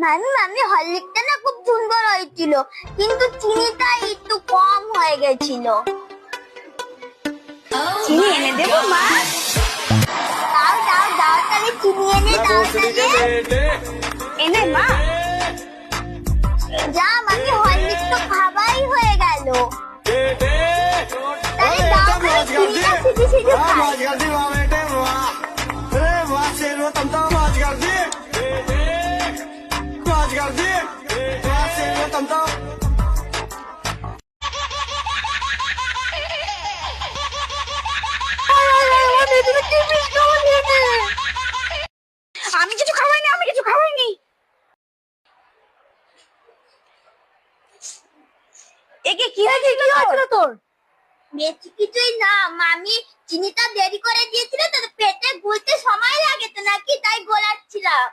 মামি মামি হরলিক্সটা না খুব সুন্দর হয়েছিল, কিন্তু চিনিটা একটু কম হয়ে গেছিল। চিনি এনে দেবো মা? দাও দাও দাও, তাহলে চিনি এনে দাও তাহলে। এনে মা। যা মামি, হরলিক্স তো খাবাই হয়ে গেল। তাহলে দাও, খালি চিনিটা শুধু শুধু খাই। আমি কিছু খাওয়াইনি, আমি কিছু খাওয়াইনি। একে কি হয়েছিল তোর? বেশি কিছুই না মামি, চিনিটা দেরি করে দিয়েছিল তো পেটে গুলতে সময় লাগে তো নাকি, তাই গোলাচ্ছিলাম।